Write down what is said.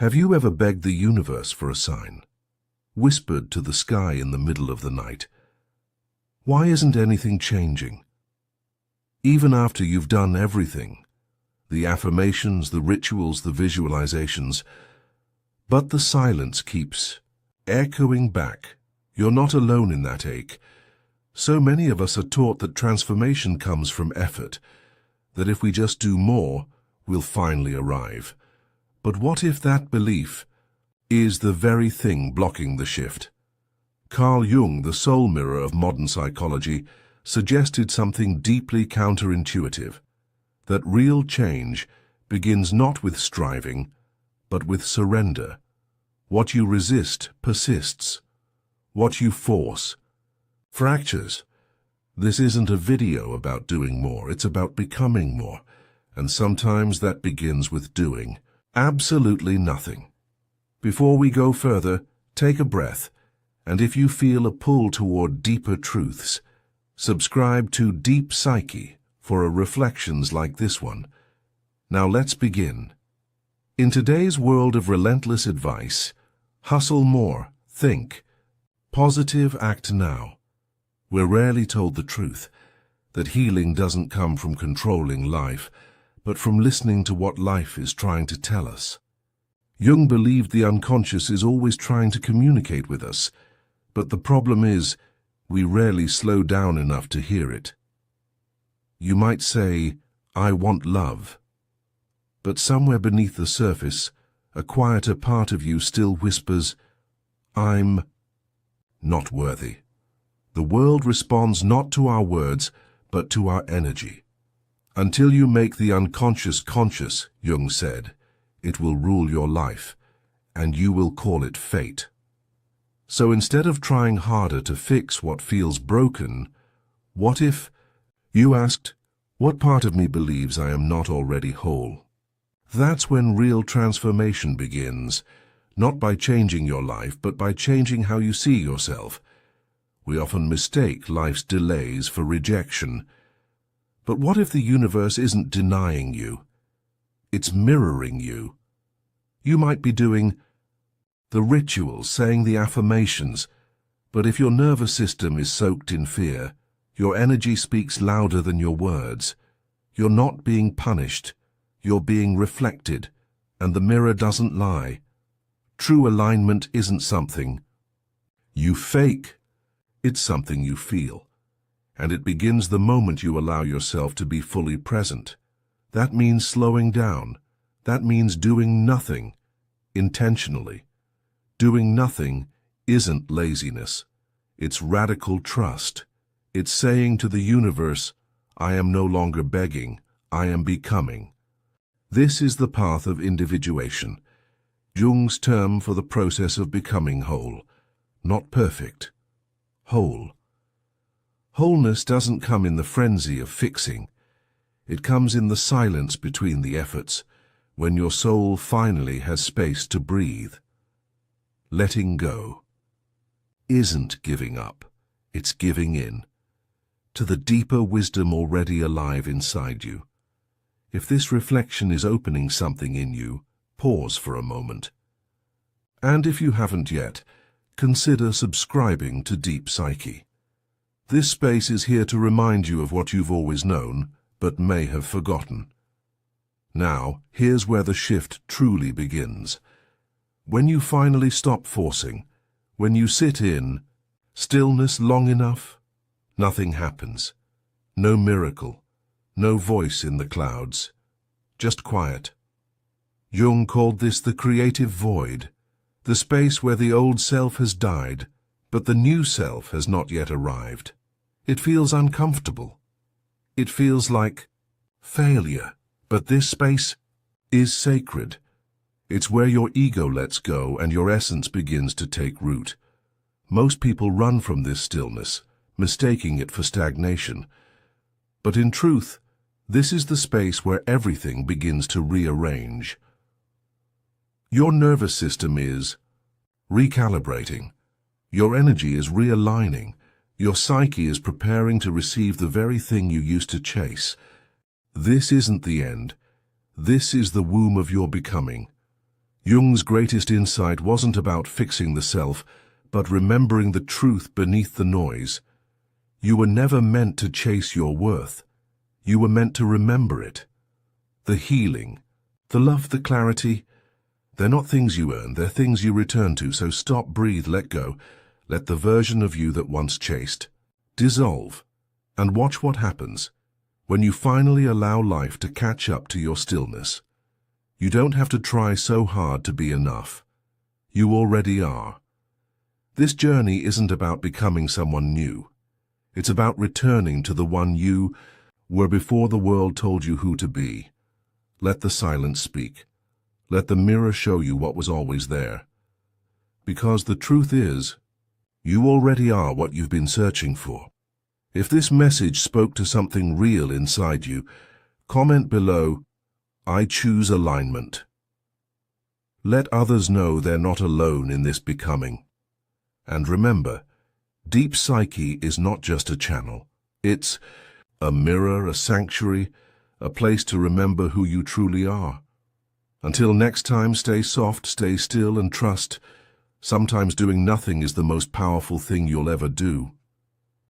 Have you ever begged the universe for a sign? Whispered to the sky in the middle of the night, "Why isn't anything changing?" Even after you've done everything, the affirmations, the rituals, the visualizations, but the silence keeps echoing back. You're not alone in that ache. So many of us are taught that transformation comes from effort, that if we just do more, we'll finally arrive. But what if that belief is the very thing blocking the shift? Carl Jung, the soul mirror of modern psychology, suggested something deeply counterintuitive, that real change begins not with striving, but with surrender. What you resist persists. What you force fractures. This isn't a video about doing more, it's about becoming more. And sometimes that begins with doing absolutely nothing. Before we go further, take a breath, and if you feel a pull toward deeper truths, subscribe to Deep Psyche for reflections like this one. Now let's begin. In today's world of relentless advice, hustle more, think, positive, act now, we're rarely told the truth, that healing doesn't come from controlling life, but from listening to what life is trying to tell us. Jung believed the unconscious is always trying to communicate with us, but the problem is, we rarely slow down enough to hear it. You might say, "I want love," but somewhere beneath the surface, a quieter part of you still whispers, "I'm not worthy." The world responds not to our words, but to our energy. Until you make the unconscious conscious, Jung said, it will rule your life, and you will call it fate. So instead of trying harder to fix what feels broken, what if you asked, "What part of me believes I am not already whole?" That's when real transformation begins, not by changing your life, but by changing how you see yourself. We often mistake life's delays for rejection. But what if the universe isn't denying you? It's mirroring you. You might be doing the rituals, saying the affirmations, but if your nervous system is soaked in fear, your energy speaks louder than your words. You're not being punished, you're being reflected, and the mirror doesn't lie. True alignment isn't something you fake, it's something you feel. And it begins the moment you allow yourself to be fully present. That means slowing down. That means doing nothing, intentionally. Doing nothing isn't laziness. It's radical trust. It's saying to the universe, "I am no longer begging, I am becoming." This is the path of individuation, Jung's term for the process of becoming whole. Not perfect, whole. Wholeness doesn't come in the frenzy of fixing. It comes in the silence between the efforts, when your soul finally has space to breathe. Letting go isn't giving up, it's giving in to the deeper wisdom already alive inside you. If this reflection is opening something in you, pause for a moment. And if you haven't yet, consider subscribing to Deep Psyche. This space is here to remind you of what you've always known, but may have forgotten. Now, here's where the shift truly begins. When you finally stop forcing, when you sit in stillness long enough, nothing happens. No miracle, no voice in the clouds, just quiet. Jung called this the creative void, the space where the old self has died, but the new self has not yet arrived. It feels uncomfortable. It feels like failure. But this space is sacred. It's where your ego lets go and your essence begins to take root. Most people run from this stillness, mistaking it for stagnation. But in truth, this is the space where everything begins to rearrange. Your nervous system is recalibrating. Your energy is realigning. Your psyche is preparing to receive the very thing you used to chase. This isn't the end. This is the womb of your becoming. Jung's greatest insight wasn't about fixing the self, but remembering the truth beneath the noise. You were never meant to chase your worth. You were meant to remember it. The healing, the love, the clarity, they're not things you earn, they're things you return to. So stop, breathe, let go. Let the version of you that once chased dissolve, and watch what happens when you finally allow life to catch up to your stillness. You don't have to try so hard to be enough. You already are. This journey isn't about becoming someone new. It's about returning to the one you were before the world told you who to be. Let the silence speak. Let the mirror show you what was always there. Because the truth is, you already are what you've been searching for. If this message spoke to something real inside you, comment below, "I choose alignment." Let others know they're not alone in this becoming. And remember, deep psyche is not just a channel. It's a mirror, a sanctuary, a place to remember who you truly are. Until next time, stay soft, stay still, and trust. Sometimes doing nothing is the most powerful thing you'll ever do.